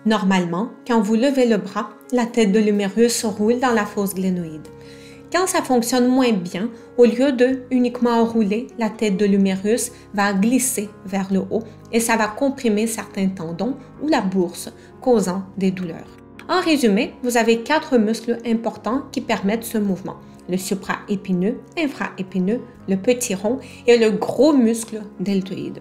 Normalement, quand vous levez le bras, la tête de l'humérus roule dans la fosse glénoïde. Quand ça fonctionne moins bien, au lieu de uniquement rouler, la tête de l'humérus va glisser vers le haut et ça va comprimer certains tendons ou la bourse, causant des douleurs. En résumé, vous avez 4 muscles importants qui permettent ce mouvement. Le supraépineux, infraépineux, le petit rond et le gros muscle deltoïde.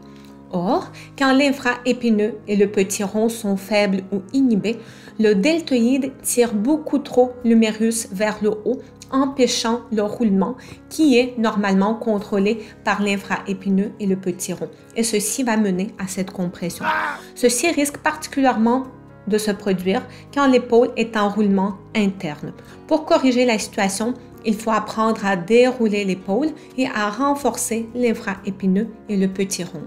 Or, quand l'infraépineux et le petit rond sont faibles ou inhibés, le deltoïde tire beaucoup trop l'humérus vers le haut, empêchant le roulement qui est normalement contrôlé par l'infraépineux et le petit rond. Et ceci va mener à cette compression. Ceci risque particulièrement de se produire quand l'épaule est en roulement interne. Pour corriger la situation, il faut apprendre à dérouler l'épaule et à renforcer l'infraépineux et le petit rond.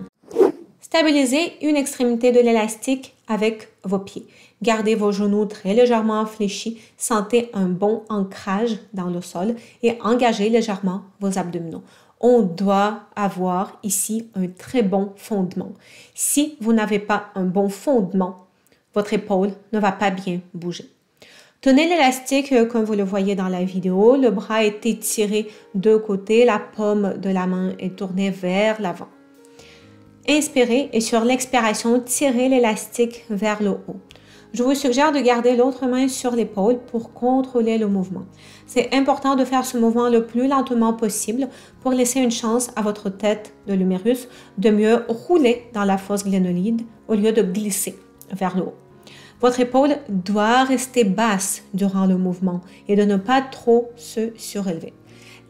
Stabilisez une extrémité de l'élastique avec vos pieds. Gardez vos genoux très légèrement fléchis, sentez un bon ancrage dans le sol et engagez légèrement vos abdominaux. On doit avoir ici un très bon fondement. Si vous n'avez pas un bon fondement, votre épaule ne va pas bien bouger. Tenez l'élastique comme vous le voyez dans la vidéo. Le bras est étiré de côté, la paume de la main est tournée vers l'avant. Inspirez et sur l'expiration, tirez l'élastique vers le haut. Je vous suggère de garder l'autre main sur l'épaule pour contrôler le mouvement. C'est important de faire ce mouvement le plus lentement possible pour laisser une chance à votre tête de l'humérus de mieux rouler dans la fosse glénoïde au lieu de glisser vers le haut. Votre épaule doit rester basse durant le mouvement et de ne pas trop se surélever.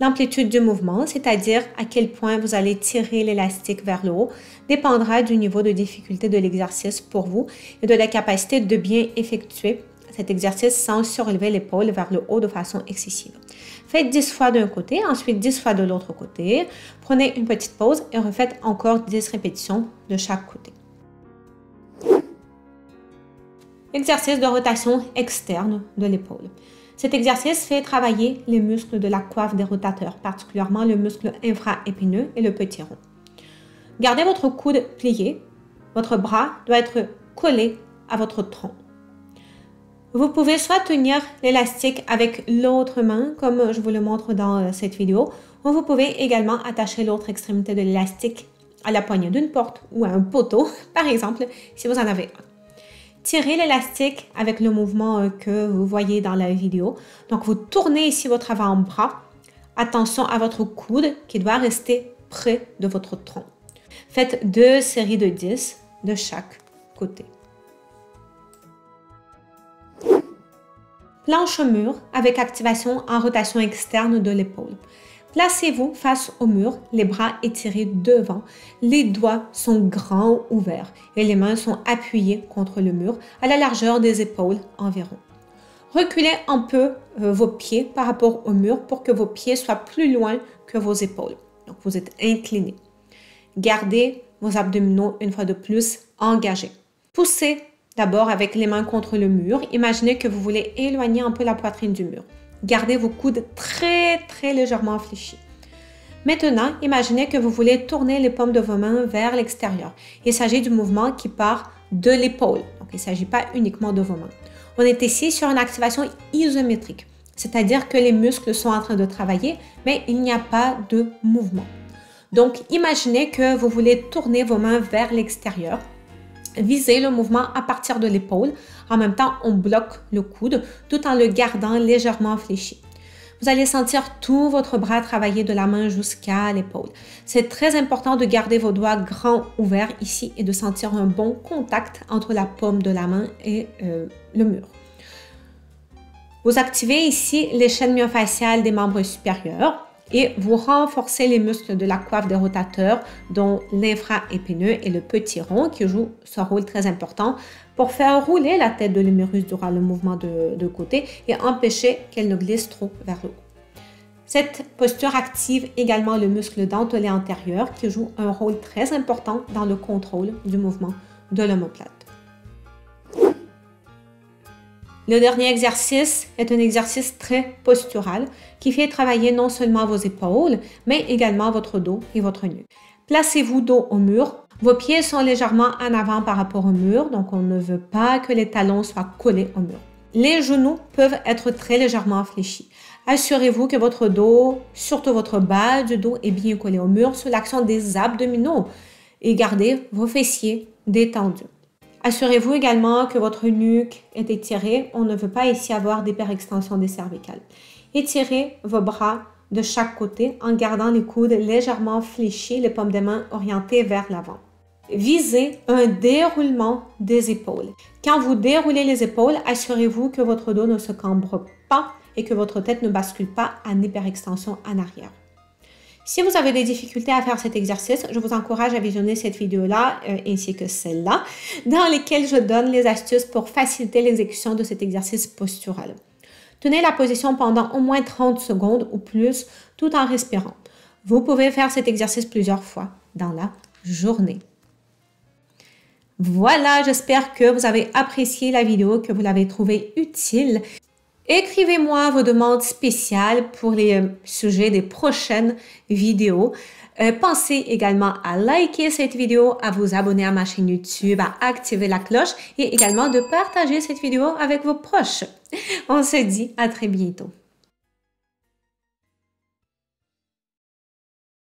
L'amplitude du mouvement, c'est-à-dire à quel point vous allez tirer l'élastique vers le haut, dépendra du niveau de difficulté de l'exercice pour vous et de la capacité de bien effectuer cet exercice sans surélever l'épaule vers le haut de façon excessive. Faites 10 fois d'un côté, ensuite 10 fois de l'autre côté. Prenez une petite pause et refaites encore 10 répétitions de chaque côté. Exercice de rotation externe de l'épaule. Cet exercice fait travailler les muscles de la coiffe des rotateurs, particulièrement le muscle infraépineux et le petit rond. Gardez votre coude plié. Votre bras doit être collé à votre tronc. Vous pouvez soit tenir l'élastique avec l'autre main, comme je vous le montre dans cette vidéo, ou vous pouvez également attacher l'autre extrémité de l'élastique à la poignée d'une porte ou à un poteau, par exemple, si vous en avez un. Tirez l'élastique avec le mouvement que vous voyez dans la vidéo. Donc, vous tournez ici votre avant-bras. Attention à votre coude qui doit rester près de votre tronc. Faites 2 séries de 10 de chaque côté. Planche au mur avec activation en rotation externe de l'épaule. Placez-vous face au mur, les bras étirés devant, les doigts sont grands ouverts et les mains sont appuyées contre le mur à la largeur des épaules environ. Reculez un peu vos pieds par rapport au mur pour que vos pieds soient plus loin que vos épaules. Donc vous êtes incliné. Gardez vos abdominaux une fois de plus engagés. Poussez d'abord avec les mains contre le mur. Imaginez que vous voulez éloigner un peu la poitrine du mur. Gardez vos coudes très légèrement fléchis. Maintenant, imaginez que vous voulez tourner les paumes de vos mains vers l'extérieur. Il s'agit du mouvement qui part de l'épaule. Donc, il ne s'agit pas uniquement de vos mains. On est ici sur une activation isométrique, c'est-à-dire que les muscles sont en train de travailler, mais il n'y a pas de mouvement. Donc, imaginez que vous voulez tourner vos mains vers l'extérieur. Visez le mouvement à partir de l'épaule. En même temps, on bloque le coude tout en le gardant légèrement fléchi. Vous allez sentir tout votre bras travailler de la main jusqu'à l'épaule. C'est très important de garder vos doigts grands ouverts ici et de sentir un bon contact entre la paume de la main et le mur. Vous activez ici les chaînes myofasciales des membres supérieurs et vous renforcez les muscles de la coiffe des rotateurs, dont l'infraépineux et le petit rond qui jouent ce rôle très important pour faire rouler la tête de l'humérus durant le mouvement de côté et empêcher qu'elle ne glisse trop vers le haut. Cette posture active également le muscle dentelé antérieur qui joue un rôle très important dans le contrôle du mouvement de l'omoplate. Le dernier exercice est un exercice très postural qui fait travailler non seulement vos épaules, mais également votre dos et votre nuque. Placez-vous dos au mur Vos pieds sont légèrement en avant par rapport au mur, donc on ne veut pas que les talons soient collés au mur. Les genoux peuvent être très légèrement fléchis. Assurez-vous que votre dos, surtout votre bas du dos, est bien collé au mur sous l'action des abdominaux et gardez vos fessiers détendus. Assurez-vous également que votre nuque est étirée. On ne veut pas ici avoir d'hyperextension des cervicales. Étirez vos bras de chaque côté en gardant les coudes légèrement fléchis, les paumes des mains orientées vers l'avant. Visez un déroulement des épaules. Quand vous déroulez les épaules, assurez-vous que votre dos ne se cambre pas et que votre tête ne bascule pas en hyperextension en arrière. Si vous avez des difficultés à faire cet exercice, je vous encourage à visionner cette vidéo-là ainsi que celle-là, dans lesquelles je donne les astuces pour faciliter l'exécution de cet exercice postural. Tenez la position pendant au moins 30 secondes ou plus tout en respirant. Vous pouvez faire cet exercice plusieurs fois dans la journée. Voilà, j'espère que vous avez apprécié la vidéo, que vous l'avez trouvée utile. Écrivez-moi vos demandes spéciales pour les sujets des prochaines vidéos. Pensez également à liker cette vidéo, à vous abonner à ma chaîne YouTube, à activer la cloche et également de partager cette vidéo avec vos proches. On se dit à très bientôt.